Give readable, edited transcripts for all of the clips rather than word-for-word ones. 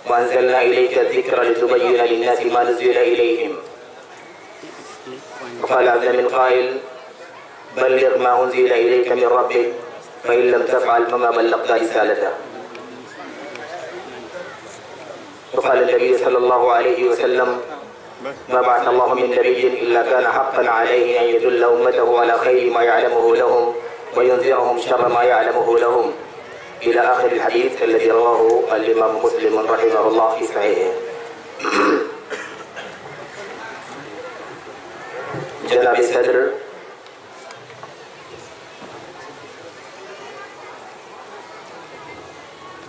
وأنزلنا إليك الذكر لتبين للناس ما نزل إليهم. وقال عز من قائل بلغ ما أنزل إليك من ربك فإن لم تفعل فما بلغت رسالته. وقال النبي صلى الله عليه وسلم ما بعث الله من نبي إلا كان حقا عليه أن يدل أمته على خير ما يعلمه لهم وينذرهم شر ما يعلمه لهم، إلى آخر الحديث الذي رواه الإمام مسلم رحمه الله في صحيحه. جناب صدر،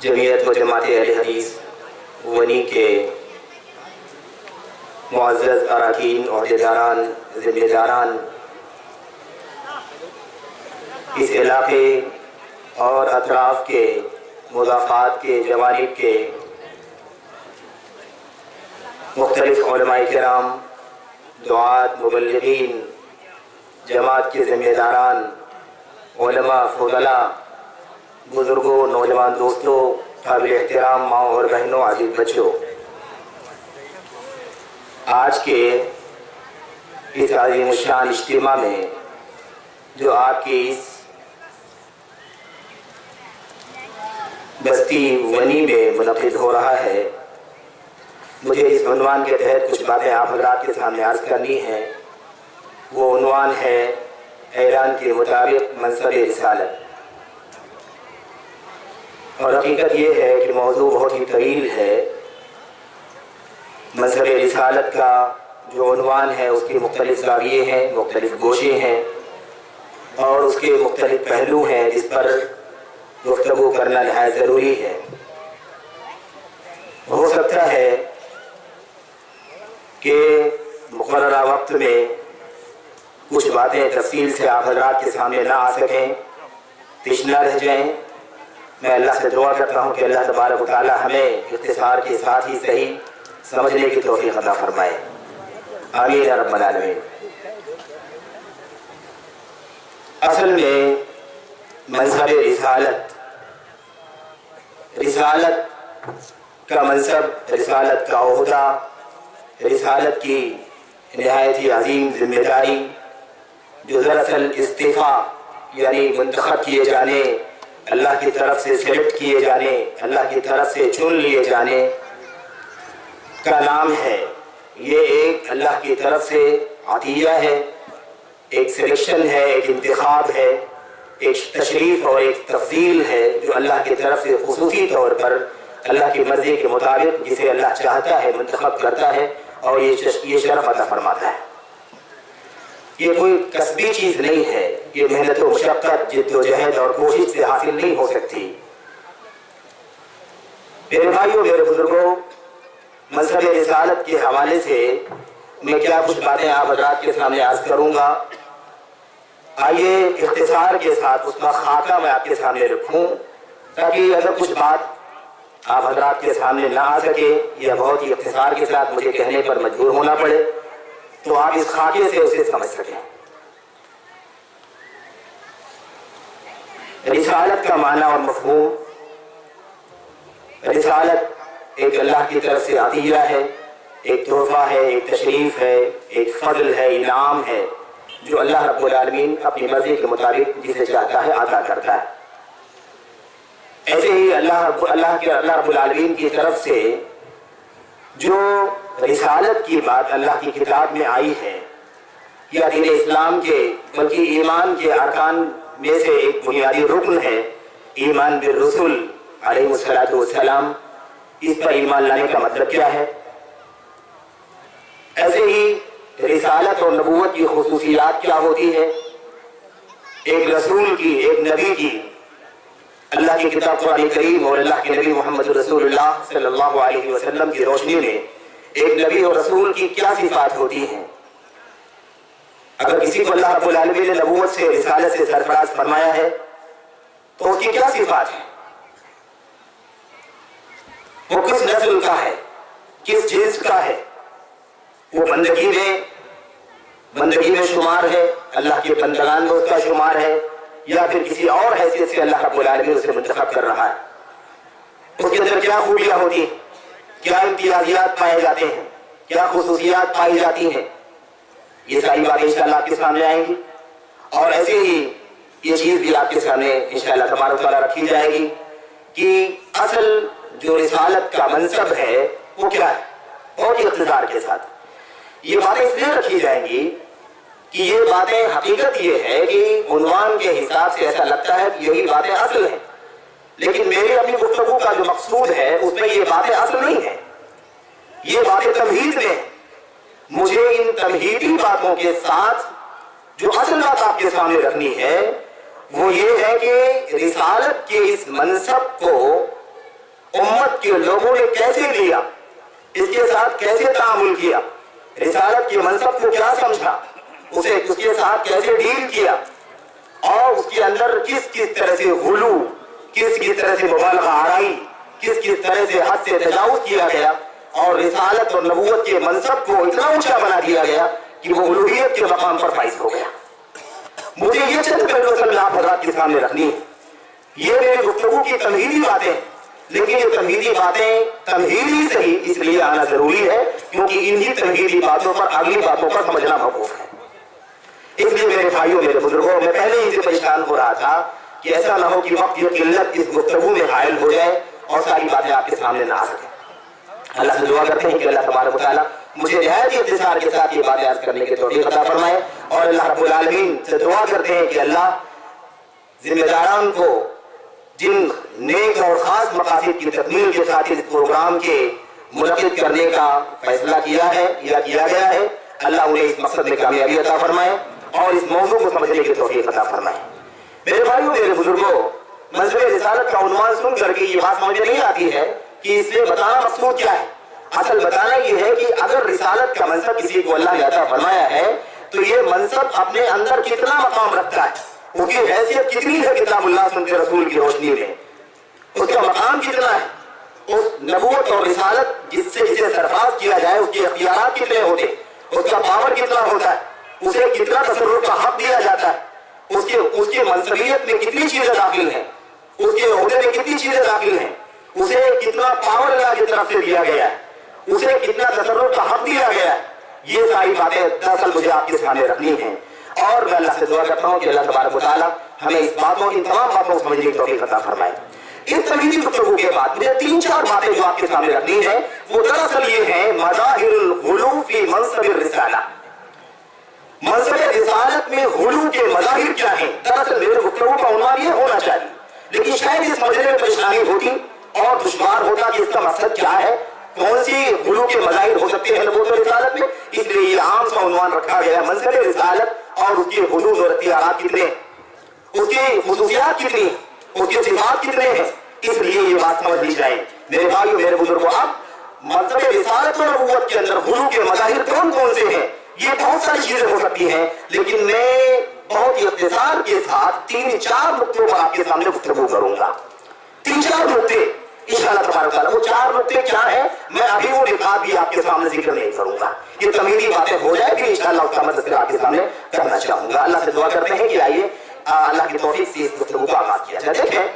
جمعیت و جماعت اہل حدیث ونی کے معزز اراکین، عہدیداران، ذمہ داران، اس علاقے اور اطراف کے مضافات کے جوانب کے مختلف علماء کرام، دعات، مبلغین، جماعت کے ذمہ داران، علماء، فضلاء، بزرگوں، نوجوان دوستوں، قابل احترام ماں اور بہنوں، عزیز بچوں، آج کے اس عظیم الشان اجتماع میں جو آپ کی اس بستی ونی میں منعقد ہو رہا ہے، مجھے اس عنوان کے تحت کچھ باتیں آپ حضرات کے سامنے عرض کرنی ہیں۔ وہ عنوان ہے اعلان کے مطابق منصب رسالت، اور حقیقت یہ ہے کہ موضوع بہت ہی طویل ہے۔ منصب رسالت کا جو عنوان ہے اس کے مختلف زاویے ہیں، مختلف گوشے ہیں، اور اس کے مختلف پہلو ہیں جس پر گفتگو کرنا نہایت ضروری ہے۔ ہو سکتا ہے کہ مقررہ وقت میں کچھ باتیں تفصیل سے آپ حضرات کے سامنے نہ آ سکیں، پیش نہ رہ جائیں۔ میں اللہ سے دعا کرتا ہوں کہ اللہ تبارک و تعالی ہمیں اختصار کے ساتھ ہی صحیح سمجھنے کی توفیق عطا فرمائے، آمین یا رب العالمین۔ اصل میں منصب رسالت کا منصب، رسالت کا عہدہ، رسالت کی نہایت ہی عظیم ذمہ داری، جو دراصل استعفیٰ یعنی منتخب کیے جانے، اللہ کی طرف سے سلیکٹ کیے جانے، اللہ کی طرف سے چن لیے جانے کا نام ہے۔ یہ ایک اللہ کی طرف سے عطیہ ہے، ایک سلیکشن ہے، ایک انتخاب ہے، ایک تشریف اور ایک تفضیل ہے جو اللہ کی طرف سے خصوصی طور پر اللہ کی مرضی کے مطابق جسے اللہ چاہتا ہے منتخب کرتا ہے اور یہ شرف عطا فرماتا ہے۔ یہ کوئی کسبی چیز نہیں ہے، یہ محنت و مشقت، جد و جہد اور کوشش سے حاصل نہیں ہو سکتی۔ میرے بھائیوں، میرے بزرگوں، منصب رسالت کے حوالے سے میں کیا کچھ باتیں آپ حضرات کے سامنے عرض کروں گا۔ آئیے اختصار کے ساتھ اس کا خاکہ میں آپ کے سامنے رکھوں، تاکہ اگر کچھ بات آپ حضرات کے سامنے نہ آ سکے یا بہت ہی اختصار کے ساتھ مجھے کہنے پر مجبور ہونا پڑے تو آپ اس خاکے سے اسے سمجھ سکیں۔ رسالت کا معنی اور مفہوم۔ رسالت ایک اللہ کی طرف سے عطیہ ہے، ایک تحفہ ہے، ایک تشریف ہے، ایک فضل ہے، انعام ہے جو اللہ رب العالمین اپنی مرضی کے مطابق جسے چاہتا ہے عطا کرتا ہے۔ ایسے ہی اللہ رب العالمین کی طرف سے جو رسالت کی بات اللہ کی کتاب میں آئی ہے یا دین اسلام کے بلکہ ایمان کے ارکان میں سے ایک بنیادی رکن ہے ایمان بالرسل علیہ الصلوۃ والسلام، اس پر ایمان لانے کا مطلب کیا ہے؟ ایسے ہی رسالت اور نبوت کی خصوصیات کیا ہوتی ہے؟ ایک رسول کی، ایک نبی کی، اللہ کی کتاب قرآن کریم اور اللہ کے نبی محمد رسول اللہ صلی اللہ علیہ وسلم کی روشنی میں ایک نبی اور رسول کی کیا صفات ہوتی ہیں؟ اگر کسی کو اللہ رب العالمین نے نبوت سے، رسالت سے سرفراز فرمایا ہے تو اس کی کیا صفات ہیں؟ وہ کس نسل کا ہے، کس جنس کا ہے؟ وہ بندگی میں شمار ہے، اللہ کے بندگان میں اس کا شمار ہے، یا پھر کسی اور حیثیت سے اللہ رب العالمین اسے منتخب کر رہا ہے؟ اس کے اندر کیا خوبیاں ہوتی ہیں؟ کیا امتیازات پائے جاتے ہیں, کیا خصوصیات پائی جاتی ہیں, یہ ساری باتیں انشاءاللہ آپ کے سامنے آئیں گی. اور ایسے ہی یہ چیز بھی آپ کے سامنے انشاءاللہ تبارک و تعالیٰ رکھی جائے گی کہ اصل جو رسالت کا منصب ہے وہ کیا ہے, بہت ہی اقتدار کے ساتھ. یہ باتیں اس لیے رکھی جائیں گی کہ یہ باتیں حقیقت یہ ہے کہ عنوان کے حساب سے ایسا لگتا ہے کہ یہی باتیں اصل ہیں, لیکن میری اپنی گفتگو کا جو مقصود ہے اس میں یہ باتیں اصل نہیں ہیں, یہ باتیں تمہید میں. مجھے ان تمہیدی باتوں کے ساتھ جو اصل بات آپ کے سامنے رکھنی ہے وہ یہ ہے کہ رسالت کے اس منصب کو امت کے لوگوں نے کیسے لیا, اس کے ساتھ کیسے تعامل کیا, رسالت کے منصب کو کیا سمجھا, اسے اس کے ساتھ کیسے ڈیل کیا, اور اس کے اندر کس کس طرح سے غلو, کس کس طرح سے مبالغہ آرائی, کس کس طرح سے حد سے تجاوز کیا گیا, اور رسالت اور نبوت کے منصب کو اتنا اونچا بنا دیا گیا کہ وہ الوہیت کے مقام پر فائز ہو گیا. مجھے یہ چند پہلو آپ حضرات کے سامنے رکھنی ہے. یہ میری گفتگو کی تمہیدی باتیں, لیکن یہ تمہیدی باتیں تمہیدی سے ہی اس لیے آنا ضروری ہے کیونکہ انہی تمہیدی باتوں پر اگلی باتوں پر سمجھنا موقوف ہے. اس لیے میرے بھائیوں, میرے بزرگوں, میں پہلے ہی سے پریشان ہو رہا تھا کہ ایسا نہ ہو کہ وقت کی قلت اس گفتگو میں حائل ہو جائے اور ساری باتیں آپ کے سامنے نہ آ سکیں. اللہ سے دعا کرتے ہیں کہ اللہ تبارک و تعالیٰ مجھے نہایت اختصار کے ساتھ یہ باتیں عرض کرنے کی توفیق عطا فرمائے, اور اللہ رب العالمین سے دعا کرتے ہیں کہ اللہ ذمہ داران کو جن نیک اور خاص مقاصد کی تکمیل کے ساتھ اس پروگرام کے منعقد کرنے کا فیصلہ کیا ہے یا کیا گیا ہے, اللہ انہیں اس مقصد میں کامیابی عطا فرمائے اور اس موضوع کو سمجھنے کی توفیق عطا فرمائے. میرے بھائیوں, میرے بزرگوں, منصب رسالت کا عنوان سن کر کے یہ بات سمجھ نہیں آتی ہے کہ اس میں بتانا مقصود کیا ہے. اصل بتانا یہ ہے کہ اگر رسالت کا منصب کسی کو اللہ نے عطا فرمایا ہے تو یہ منصب اپنے اندر کتنا مقام رکھتا ہے, اس کی حیثیت کتنی ہے کتاب اللہ سنت رسول کی روشنی میں, اس کا مقام کتنا ہے, اس نبوت اور رسالت جس سے اسے سرفراز کیا جائے اس کے اختیارات کتنے ہوتے, اس کا پاور کتنا ہوتا ہے, اسے کتنا تصرف کا حق دیا جاتا ہے, اس کی منصبیت میں کتنی چیزیں داخل ہیں, اس کے عہدے میں کتنی چیزیں داخل ہیں, اسے کتنا پاور اللہ کی طرف سے دیا گیا ہے, اسے کتنا تصرف کا حق دیا گیا ہے. یہ ساری باتیں دراصل مجھے آپ کے سامنے رکھنی ہیں, اور میں اللہ سے دعا کرتا ہوں کہ اللہ تبارک و تعالیٰ ہمیں اس باتوں, ان تمام باتوں کو سمجھنے کی توفیق عطا فرمائے. اس تمہیدی گفتگو کے بعد مجھے 3-4 باتیں جو آپ کے سامنے رکھنی ہے وہ دراصل یہ ہیں مظاہر الغلو فی منصب الرسالہ. منصب رسالت میں غلو کے مظاہر کیا ہیں؟ دراصل میرے گفتگو کا عنوان یہ ہونا چاہیے, لیکن شاید اس سمجھنے میں پریشانی ہوتی اور دشوار ہوتا کہ اس کا مقصد کیا ہے, کون سی غلو کے مظاہر ہو سکتے ہیں نبوت و رسالت میں. اس لیے یہ عام سا عنوان رکھا گیا ہے منصب رسالت اور اس کے حدود اور اختیارات کتنے, اس کی خصوصیات کتنی, اس کے صفات کتنے ہیں. اس لیے یہ بات سمجھ لی جائے میرے بھائیوں, میرے بزرگوں. اب منصب رسالت اور نبوت کے اندر غلو کے مظاہر کون کون سے ہیں, یہ بہت ساری چیزیں ہو سکتی ہیں, لیکن میں بہت ہی اختصار کے ساتھ 3-4 نقطوں پر آپ کے سامنے گفتگو کروں گا. 3-4 نقطے انشاءاللہ تبارک و تعالیٰ. وہ 4 نقطے کیا ہیں میں ابھی وہ نکات بھی آپ کے سامنے ذکر نہیں کروں گا, یہ تمہیدی باتیں ہو جائے پھر انشاءاللہ اس کا مطلب آپ کے سامنے کرنا چاہوں گا. اللہ سے دعا کرتے ہیں کہ آئیے اللہ کی توفیق سے اس گفتگو کو آغاز کیا جائے. دیکھیں,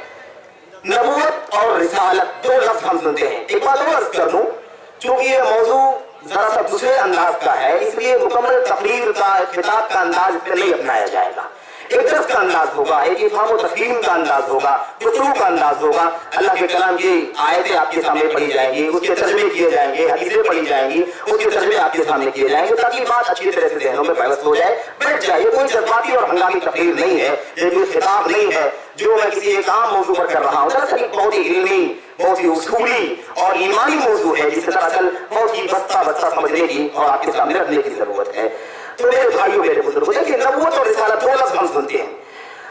نبوت اور رسالت 2 لفظ ہم سنتے ہیں. ایک بات اور عرض کر دوں, چونکہ یہ موضوع ذرا سا دوسرے انداز کا ہے اس لیے مکمل تقریر کا خطاب کا انداز اس پہ نہیں اپنایا جائے گا. ایک درس کا انداز ہوگا, ایک افہام و تفہیم کا انداز ہوگا, گفتگو کا انداز ہوگا. اللہ کے کلام کی آیتیں آپ کے سامنے پڑھی جائیں گی, اس کے ترجمے کیے جائیں گے, حدیثیں پڑھی جائیں گی, اس کے ترجمے آپ کے سامنے کیے جائیں گے تاکہ بات اچھی طرح سے ذہنوں میں پیوست ہو جائے, بیٹھ جائے. کوئی جذباتی اور ہنگامی تقریر نہیں ہے, یہ کوئی خطاب نہیں ہے جو میں کسی ایک عام موضوع پر کر رہا ہوں. دراصل ایک بہت ہی علمی, بہت ہی اصولی اور ایمانی موضوع ہے جسے دراصل بہت ہی بستہ سمجھنے کی اور آپ کے سامنے رکھنے کی ضرورت ہے. تو میرے بھائیوں, میرے بزرگوں, دیکھیے نبوت اور رسالت 2 لفظ ہم سنتے ہیں.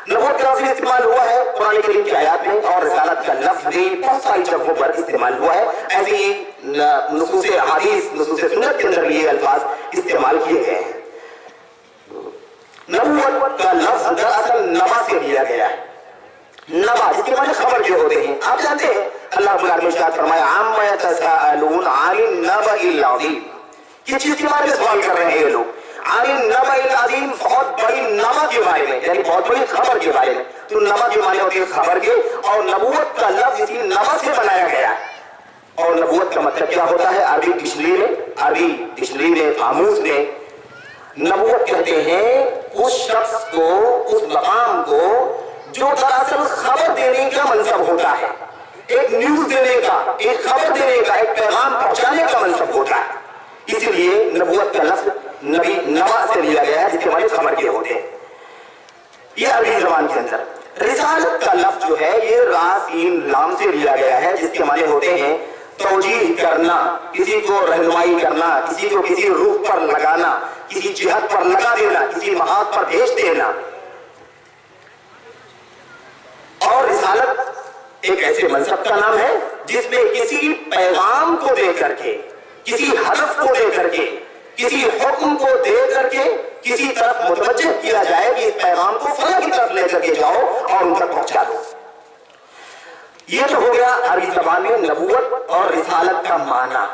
نبوت کا لفظ استعمال ہوا ہے قرآن کریم کی آیات میں, اور رسالت کا لفظ بھی بہت ساری جگہوں پر استعمال ہوا ہے. ایسی نصوص حدیث, نصوص سنت کے اندر بھی یہ الفاظ استعمال کیے گئے ہیں. نبوت کا لفظ دراصل نبا سے لیا گیا ہے. نبا جس کے معنی خبر جو ہوتے ہیں, آپ جانتے ہیں اللہ رب العالمین نے ارشاد فرمایا عما یتساءلون عن النبأ العظیم, کس چیز کے بارے میں سوال کر رہے ہیں یہ لوگ؟ عن النبأ العظیم, بہت بڑی نبا کے بارے میں, یعنی بہت بڑی خبر کے بارے میں. تو نبا کے معنی ہوتے ہیں خبر کے, اور نبوت کا لفظ اسی نبا سے بنایا گیا ہے. اور نبوت کا مطلب کیا ہوتا ہے؟ عربی ڈکشنری میں قاموس میں نبوت کہتے ہیں اس شخص کو، اس مقام کو جو دراصل خبر دینے کا منصب ہوتا ہے، ایک نیوز دینے کا، ایک خبر دینے کا، ایک پیغام پہنچانے کا منصب ہوتا ہے۔ اسی لیے نبوت کا لفظ نبی نبا سے لیا گیا ہے، جس کے معنی خبر کے ہوتے ہیں، یہ عربی زبان کے اندر۔ رسالت کا لفظ جو ہے یہ را سین لام سے لیا گیا ہے، جس کے معنی ہوتے ہیں توجیہ کرنا، کسی کو رہنمائی کرنا، کسی کو کسی روح پر لگانا، کسی جہت پر لگا دینا، کسی محاذ پر بھیج دینا۔ اور رسالت ایک ایسے منصب کا نام ہے جس میں کسی پیغام کو دے کر کے، کسی ہدف کو دے کر کے، کسی حکم کو دے کر کے کسی طرف متوجہ کیا جائے کہ اس پیغام کو فلاں کی طرف لے کر کے جاؤ اور ان تک پہنچا دو۔ یہ تو ہو گیا عربی زبان میں نبوت اور رسالت کا معنی،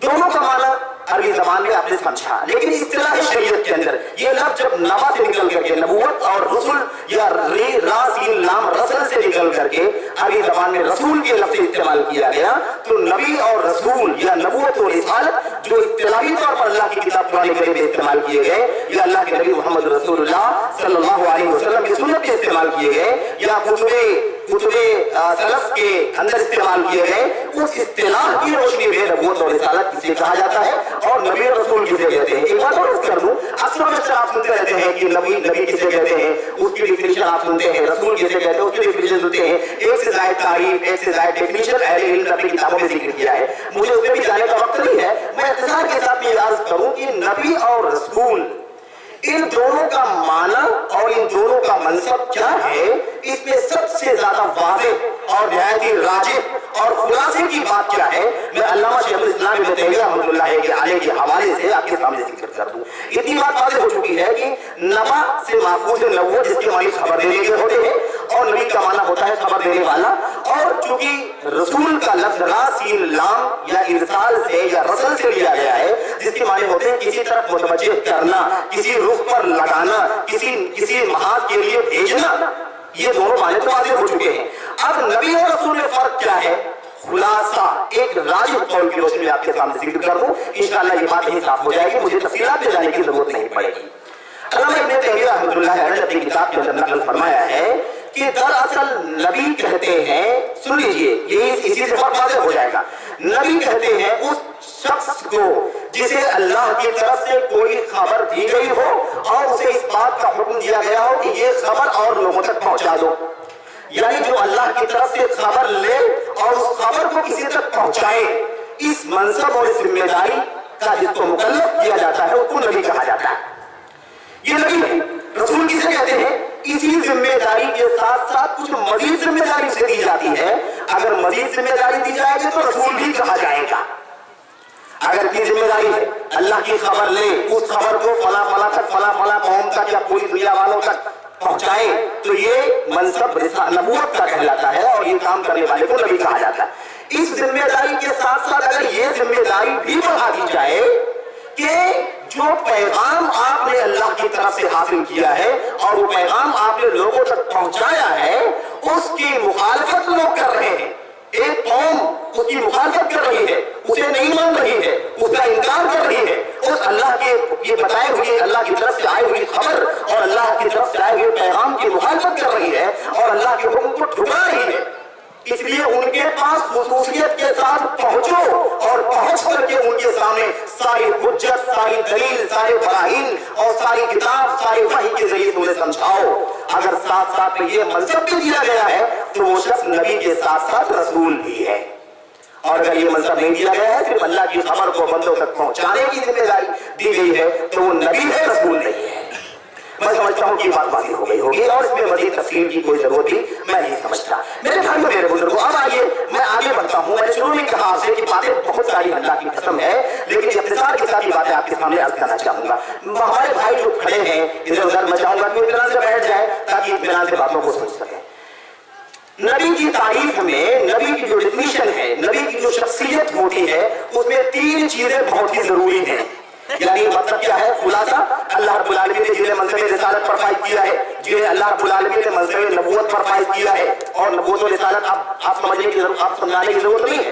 دونوں کا معنی عربی زبان میں آپ نے سمجھا۔ لیکن اصطلاح شریعت کے اندر یہ لفظ جب نبا سے نکل کر کے نبوت اور رسول یا را سین لام رسل سے نکل کر کے عربی زبان میں رسول کے لفظ استعمال کیا گیا، تو نبی اور رسول یا نبوت اور رسالت جو اصطلاحی طور پر اللہ کی کتاب قرآن کریم میں استعمال کیے گئے، یا اللہ کے نبی محمد رسول اللہ صلی اللہ علیہ وسلم کی سنت کے استعمال کیے گئے، یا کتب سلف کے اندر استعمال کیے گئے، اس اصطلاح کی روشنی میں نبوت اور رسالت کسے کہا جاتا ہے اور نبی اور رسول کسے کہتے ہیں۔ ایک بات اور کر دوں، اکثر آپ سنتے رہتے ہیں کہ نبی کسے کہتے ہیں، اس کی ڈیفینیشن آپ سنتے ہیں، رسول کسے کہتے ہیں اس کی ڈیفینیشن سنتے ہیں، ایک سے زائد تعریف، ایک سے زائد ڈیفینیشن اہل علم نے اپنی کتابوں میں ذکر کیا ہے۔ مجھے اس میں بھی جانے کا وقت نہیں ہے، میں اختصار کے ساتھ یہ عرض کروں کہ نبی اور رسول ان دونوں کا معنی اور ان دونوں کا منصب کیا ہے، اس میں سب سے زیادہ واضح اور نہایت ہی راجح اور خلاصے کی بات کیا ہے، میں علامہ شیخ الاسلام ابن تیمیہ رحمۃ اللہ علیہ کے حوالے سے آپ کے سامنے ذکر کر دوں۔ اتنی بات واضح ہو چکی ہے کہ نبا سے ماخوذ ہے نبوت، جس کے معنی خبر دینے کے ہوتے ہیں، اور نبی کا معنی ہوتا ہے خبر دینے والا۔ اور چونکہ رسول کا لفظ را سین لام یا ارسال سے یا رسل سے لیا گیا ہے، جس کے معنی ہوتے ہیں کسی طرف متوجہ کرنا، کسی رخ پر لگانا، کسی محاذ کے لیے بھیجنا، یہ دونوں معنی تو واضح ہو چکے ہیں۔ اب نبی اور رسول میں فرق کیا ہے؟ خلاصہ ایک راجح قول کی روشنی میں آپ کے سامنے ذکر کر دوں، انشاءاللہ یہ بات یہیں صاف ہو جائے گی، مجھے تفصیلات میں جانے کی ضرورت نہیں پڑے گی۔ علامہ ابن تیمیہ رحمۃ اللہ علیہ نے اپنی کتاب کے اندر نقل فرمایا ہے کہ دراصل نبی کہتے ہیں، سن لیجئے یہ اسی سے فرق واضح ہو جائے گا، نبی کہتے ہیں اس شخص کو جسے اللہ کی طرف سے کوئی خبر دی گئی ہو اور اسے اس بات کا حکم دیا گیا ہو کہ یہ خبر اور لوگوں تک پہنچا دو، یعنی جو اللہ کی طرف سے خبر لے اور اس خبر کو کسی تک پہنچائے، اس منصب اور اس ذمہ داری کا جس کو مکلف کیا جاتا ہے اس کو نبی کہا جاتا ہے۔ یہ نبی ہے۔ رسول کسے کہتے ہیں؟ اسی ذمہ داری کے ساتھ ساتھ کچھ مزید ذمہ داری سے دی جاتی ہے، اگر مزید ذمہ داری دی جائے گی تو رسول بھی کہا جائے گا۔ اگر کی ذمہ داری ہے اللہ کی خبر لے، اس خبر کو فلاں فلاں تک، فلاں فلاں قوم تک یا پوری دنیا والوں تک پہنچائے، تو یہ منصب نبوت کا کہلاتا ہے اور یہ کام کرنے والے کو نبی کہا جاتا ہے۔ اس ذمہ داری کے ساتھ ساتھ اگر یہ ذمہ داری بھی بڑھا دی جائے کہ جو پیغام آپ نے اللہ کی طرف سے حاصل کیا ہے اور وہ پیغام آپ نے لوگوں تک پہنچایا ہے، اس کی مخالفت لوگ کر رہے ہیں، ایک قوم اس کی مخالفت کر رہی ہے، اسے نہیں مان رہی ہے، اس کا انکار کر رہی ہے، اس اللہ کے یہ بتائے ہوئے اللہ کی طرف سے آئی ہوئی خبر اور اللہ کی طرف سے آئے ہوئے پیغام کی مخالفت کر رہی ہے اور اللہ کے حکم کو ٹھکرا رہی ہے۔ اس لیے ان کے پاس خصوصیت کے ساتھ پہنچو اور پہنچ کر کے ان کے سامنے ساری حجت، ساری دلیل، سارے براہین اور ساری کتاب، ساری وحی کے ذریعے انہیں سمجھاؤ۔ اگر ساتھ ساتھ میں یہ منصب بھی دیا گیا ہے تو وہ شخص نبی کے ساتھ ساتھ رسول بھی ہے، اور اگر یہ منصب نہیں دیا گیا ہے صرف اللہ کی خبر کو بندوں تک پہنچانے کی ذمہ داری دی گئی ہے تو وہ نبی ہے، رسول نہیں ہے۔ میں سمجھتا ہوں کہ بات واضح ہو گئی ہوگی اور اس میں مزید تفصیل کی کوئی ضرورت بھی میں نہیں سمجھتا۔ میرے بھائیوں، میرے بزرگوں، اب آئیے میں آگے بڑھتا ہوں۔ میں نے شروع میں کہا آپ سے کہ باتیں بہت ساری اللہ کی قسم ہے، لیکن اختصار کے ساتھ یہ باتیں آپ کے سامنے عرض کرنا چاہوں گا۔ ہمارے بھائی جو کھڑے ہیں ادھر ادھر، میں چاہوں گا کہ اطمینان سے بیٹھ جائے تاکہ اطمینان سے باتوں کو سمجھ سکیں۔ نبی کی تعریف میں نبی کی جو ڈیفینیشن ہے، نبی کی جو شخصیت ہوتی ہے، اس میں تین چیزیں بہت ہی ضروری ہیں۔ یعنی مطلب کیا ہے؟ خلاصہ اللہ رب العالمین نے جنہیں منصب رسالت پر فائز کیا ہے، جنہیں اللہ رب العالمین نے منصب نبوت پر فائز کیا ہے، اور نبوت و رسالت آپ سمجھنے کی ضرورت، آپ سمجھانے کی ضرورت نہیں ہے،